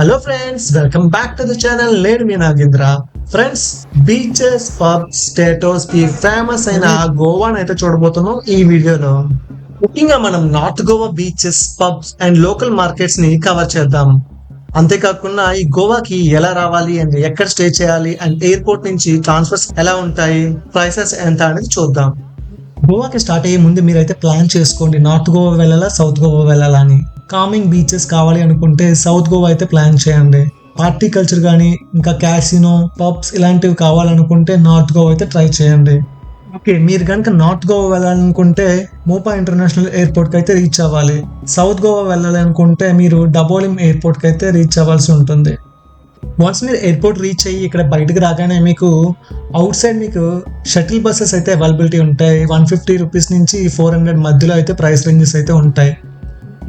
Hello friends, welcome back to the channel. నేను మీ Nagendra. Friends, beaches, pubs, స్టేటోస్ కి famous అయిన గోవాను అయితే చూడబోతున్నాం ఈ వీడియోలో. ముఖ్యంగా మనం north Goa beaches, pubs and local markets ని కవర్ చేద్దాం. అంతేకాకుండా ఈ గోవాకి ఎలా రావాలి అండ్ ఎక్కడ స్టే చేయాలి అండ్ ఎయిర్పోర్ట్ నుంచి ట్రాన్స్ఫర్స్ ఎలా ఉంటాయి, ప్రైసెస్ ఎంత అనేది చూద్దాం. గోవాకి స్టార్ట్ అయ్యే ముందు మీరైతే ప్లాన్ చేసుకోండి, నార్త్ గోవా వెళ్ళాలా, సౌత్ గోవా వెళ్ళాలా అని. కామింగ్ బీచెస్ కావాలి అనుకుంటే సౌత్ గోవా అయితే ప్లాన్ చేయండి. పార్టీ కల్చర్ కానీ ఇంకా క్యాసినో, పబ్స్ ఇలాంటివి కావాలనుకుంటే నార్త్ గోవా అయితే ట్రై చేయండి. ఓకే, మీరు కనుక నార్త్ గోవా వెళ్ళాలనుకుంటే మోపా ఇంటర్నేషనల్ ఎయిర్పోర్ట్కి అయితే రీచ్ అవ్వాలి. సౌత్ గోవా వెళ్ళాలనుకుంటే మీరు డబోలిం ఎయిర్పోర్ట్కి అయితే రీచ్ అవ్వాల్సి ఉంటుంది. వన్స్ మీరు ఎయిర్పోర్ట్ రీచ్ అయ్యి ఇక్కడ బయటకు రాగానే మీకు అవుట్ సైడ్ మీకు షటిల్ బస్సెస్ అయితే అవైలబిలిటీ ఉంటాయి. 150 రూపీస్ నుంచి 400 మధ్యలో అయితే ప్రైస్ రేంజెస్ అయితే ఉంటాయి.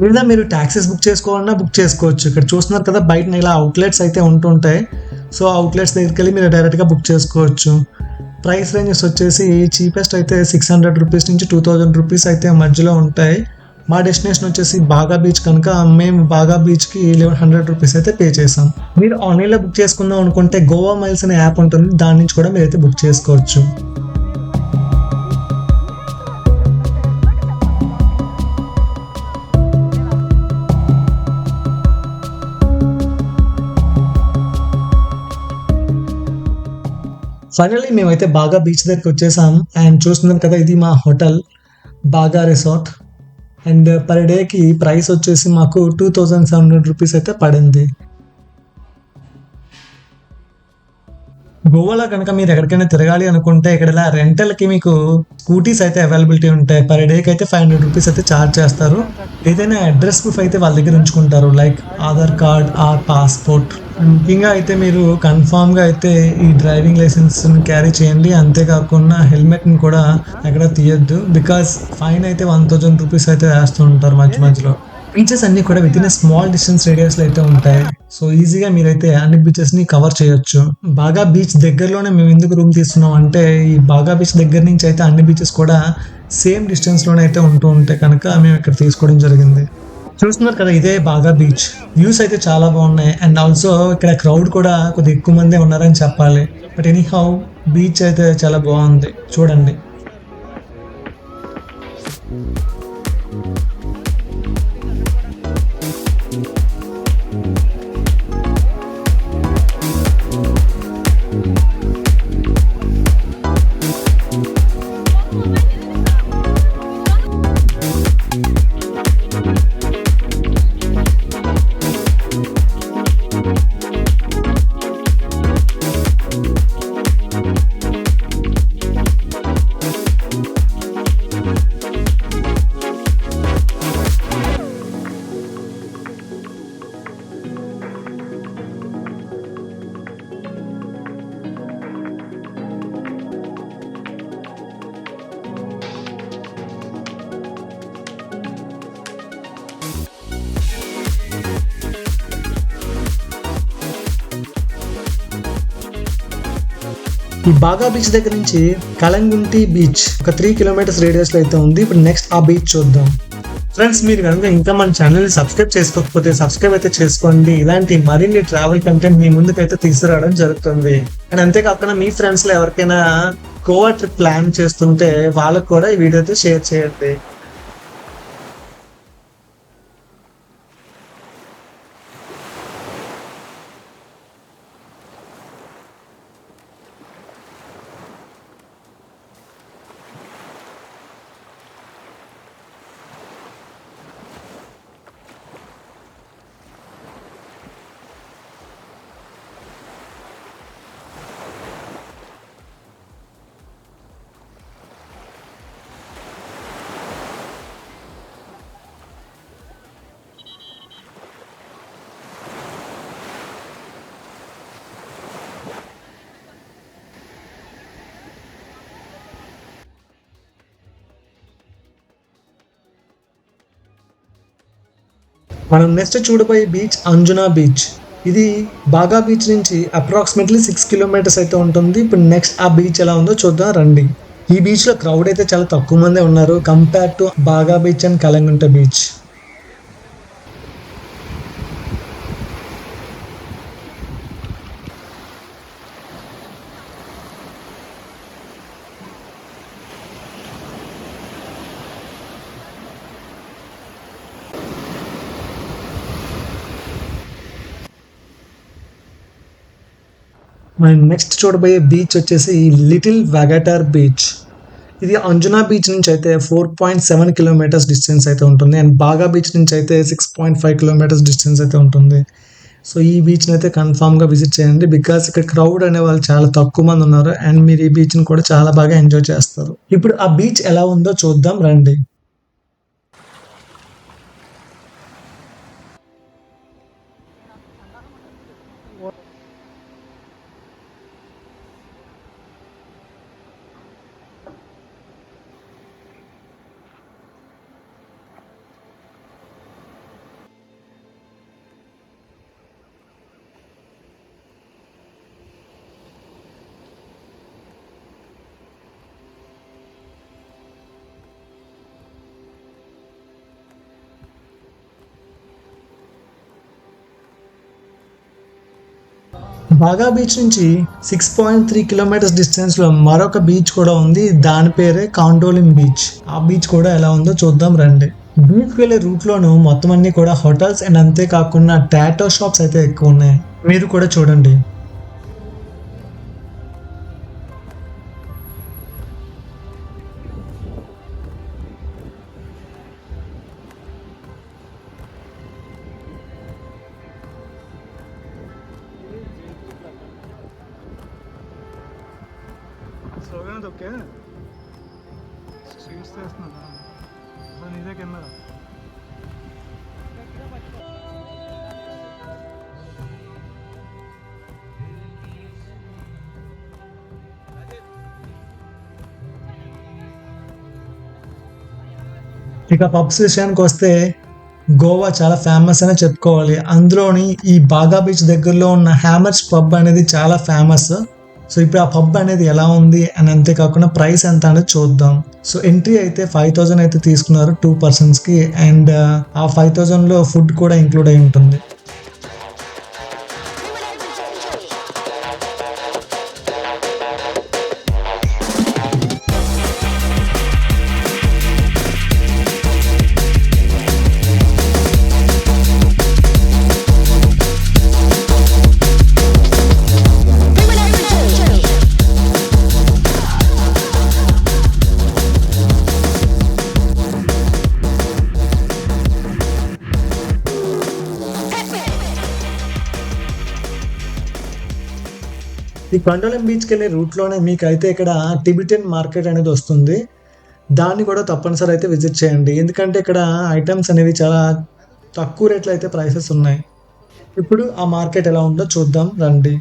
లేదా మీరు ట్యాక్సీస్ బుక్ చేసుకోవాలన్నా బుక్ చేసుకోవచ్చు. ఇక్కడ చూస్తున్నారు కదా, బయట ఇలా అవుట్లెట్స్ అయితే ఉంటుంటాయి. సో అవుట్లెట్స్ దగ్గరికి వెళ్ళి మీరు డైరెక్ట్గా బుక్ చేసుకోవచ్చు. ప్రైస్ రేంజెస్ వచ్చేసి చీపెస్ట్ అయితే 600 రూపీస్ నుంచి 2000 రూపీస్ అయితే మధ్యలో ఉంటాయి. మా డెస్టినేషన్ వచ్చేసి బాగా బీచ్ కనుక మేము బాగా బీచ్కి 1100 రూపీస్ అయితే పే చేసాం. మీరు ఆన్లైన్లో బుక్ చేసుకుందాం అనుకుంటే గోవా మైల్స్ అనే యాప్ ఉంటుంది, దాని నుంచి కూడా మీరైతే బుక్ చేసుకోవచ్చు. ఫైనల్లీ మేమైతే బాగా బీచ్ దగ్గరికి వచ్చేసాం. అండ్ చూస్తున్నాం కదా, ఇది మా హోటల్ బాగా రిసార్ట్. అండ్ పర్ డేకి ప్రైస్ వచ్చేసి మాకు 2700 రూపీస్ అయితే పడింది. గోవాలో కనుక మీరు ఎక్కడికైనా తిరగాలి అనుకుంటే ఇక్కడ ఇలా రెంటల్కి మీకు స్కూటీస్ అయితే అవైలబిలిటీ ఉంటాయి. పర్ డేకి అయితే 500 రూపీస్ అయితే ఛార్జ్ చేస్తారు. ఏదైనా అడ్రస్ ప్రూఫ్ అయితే వాళ్ళ దగ్గర ఉంచుకుంటారు, like Aadhaar card or passport. ముఖ్యంగా అయితే మీరు కన్ఫామ్గా అయితే ఈ డ్రైవింగ్ లైసెన్స్ని క్యారీ చేయండి. అంతేకాకుండా హెల్మెట్ని కూడా ఎక్కడ తీయద్దు, బికాస్ ఫైన్ అయితే 1000 రూపీస్ అయితే వేస్తూ ఉంటారు మధ్య మధ్యలో. బీచెస్ అన్ని కూడా విత్ ఇన్ స్మాల్ డిస్టెన్స్ రేడియస్లో అయితే ఉంటాయి. సో ఈజీగా మీరైతే అన్ని బీచెస్ని కవర్ చేయొచ్చు. బాగా బీచ్ దగ్గరలోనే మేము ఎందుకు రూమ్ తీసుకున్నాం అంటే, ఈ బాగా బీచ్ దగ్గర నుంచి అయితే అన్ని బీచెస్ కూడా సేమ్ డిస్టెన్స్లోనే అయితే ఉంటూ ఉంటాయి కనుక మేము ఇక్కడ తీసుకోవడం జరిగింది. చూస్తున్నారు కదా, ఇదే బాగా బీచ్. వ్యూస్ అయితే చాలా బాగున్నాయి. అండ్ ఆల్సో ఇక్కడ క్రౌడ్ కూడా కొద్దిగా ఎక్కువ మందే ఉన్నారని చెప్పాలి. బట్ ఎనీ హౌ బీచ్ అయితే చాలా బాగుంది, చూడండి. ఈ బాగా బీచ్ దగ్గర నుంచి కలంగుంటి బీచ్ ఒక 3 కిలోమీటర్స్ రేడియస్ లో అయితే ఉంది. ఇప్పుడు నెక్స్ట్ ఆ బీచ్ చూద్దాం. ఫ్రెండ్స్, మీరు కనుక ఇంకా మన ఛానల్ ని సబ్స్క్రైబ్ చేసుకోకపోతే సబ్స్క్రైబ్ అయితే చేసుకోండి. ఇలాంటి మరిన్ని ట్రావెల్ కంటెంట్ మీ ముందుకైతే తీసుకురావడం జరుగుతుంది. అండ్ అంతేకాకుండా మీ ఫ్రెండ్స్ లో ఎవరికైనా గోవా ట్రిప్ ప్లాన్ చేస్తుంటే వాళ్ళకు కూడా ఈ వీడియో అయితే షేర్ చేయండి. మనం నెక్స్ట్ చూడబోయే బీచ్ అంజునా బీచ్. ఇది బాగా బీచ్ నుంచి అప్రాక్సిమేట్లీ 6 కిలోమీటర్స్ అయితే ఉంటుంది. ఇప్పుడు నెక్స్ట్ ఆ బీచ్ ఎలా ఉందో చూద్దాం రండి. ఈ బీచ్ లో క్రౌడ్ అయితే చాలా తక్కువ మందే ఉన్నారు కంపేర్ టు బాగా బీచ్ అండ్ కలంగుంట బీచ్. మనం నెక్స్ట్ చూడబోయే బీచ్ వచ్చేసి లిటిల్ వాగటార్ బీచ్. ఇది అంజునా బీచ్ నుంచి అయితే 4.7 కిలోమీటర్స్ డిస్టెన్స్ అయితే ఉంటుంది, అండ్ బాగా బీచ్ నుంచి అయితే 6.5 కిలోమీటర్స్ డిస్టెన్స్ అయితే ఉంటుంది. సో ఈ బీచ్ని అయితే కన్ఫామ్గా విజిట్ చేయండి, బికాస్ ఇక్కడ క్రౌడ్ అనే వాళ్ళు చాలా తక్కువ మంది ఉన్నారు, అండ్ మీరు ఈ బీచ్ని కూడా చాలా బాగా ఎంజాయ్ చేస్తారు. ఇప్పుడు ఆ బీచ్ ఎలా ఉందో చూద్దాం రండి. బాగా బీచ్ నుంచి 6.3 కిలోమీటర్స్ డిస్టెన్స్ లో మరొక బీచ్ కూడా ఉంది, దాని పేరే కాండోలిన్ బీచ్. ఆ బీచ్ కూడా ఎలా ఉందో చూద్దాం రండి. బీచ్ వెళ్ళే రూట్ లోను మొత్తం అన్ని కూడా హోటల్స్ అండ్ అంతేకాకుండా టాటో షాప్స్ అయితే ఎక్కువ ఉన్నాయి, మీరు కూడా చూడండి. స్లోగానే తొక్కే స్వీట్స్ చేస్తున్నా నీదే కింద. ఇక పబ్స్ విషయానికి వస్తే గోవా చాలా ఫేమస్ అనే చెప్పుకోవాలి. అందులోని ఈ బాగా బీచ్ దగ్గరలో ఉన్న హ్యామర్స్ పబ్ అనేది చాలా ఫేమస్. సో ఇప్పుడు ఆ పబ్ అనేది ఎలా ఉంది అని అంతేకాకుండా ప్రైస్ ఎంత అనేది చూద్దాం. సో ఎంట్రీ అయితే 5,000 అయితే తీసుకున్నారు 2 పర్సన్స్కి, అండ్ ఆ 5,000లో ఫుడ్ కూడా ఇంక్లూడ్ అయి ఉంటుంది. ఈ కండోలం బీచ్కి వెళ్ళే రూట్లోనే మీకు అయితే ఇక్కడ టిబిటన్ మార్కెట్ అనేది వస్తుంది, దాన్ని కూడా తప్పనిసరి అయితే విజిట్ చేయండి, ఎందుకంటే ఇక్కడ ఐటమ్స్ అనేవి చాలా తక్కువ రేట్లో అయితే ప్రైసెస్ ఉన్నాయి. ఇప్పుడు ఆ మార్కెట్ ఎలా ఉందో చూద్దాం రండి.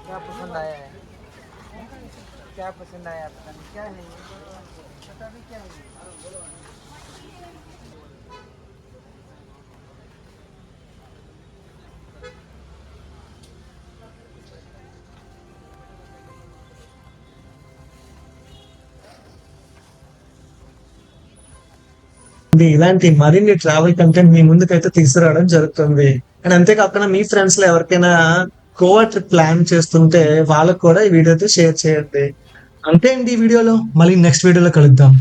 क्या पसंद आया है? क्या पसंद आया? पता नहीं क्या है ये? पता नहीं क्या है। ఇలాంటి మరిన్ని ట్రావెల్ కంటెంట్ మీ ముందుకైతే తీసుకురావడం జరుగుతుంది. అండ్ అంతేకాకుండా మీ ఫ్రెండ్స్ లో ఎవరికైనా గోవా ట్రిప్ ప్లాన్ చేస్తుంటే వాళ్ళకు కూడా ఈ వీడియోతో షేర్ చేయండి. అంతే అండి, ఈ వీడియోలో మళ్ళీ నెక్స్ట్ వీడియోలో కలుద్దాం.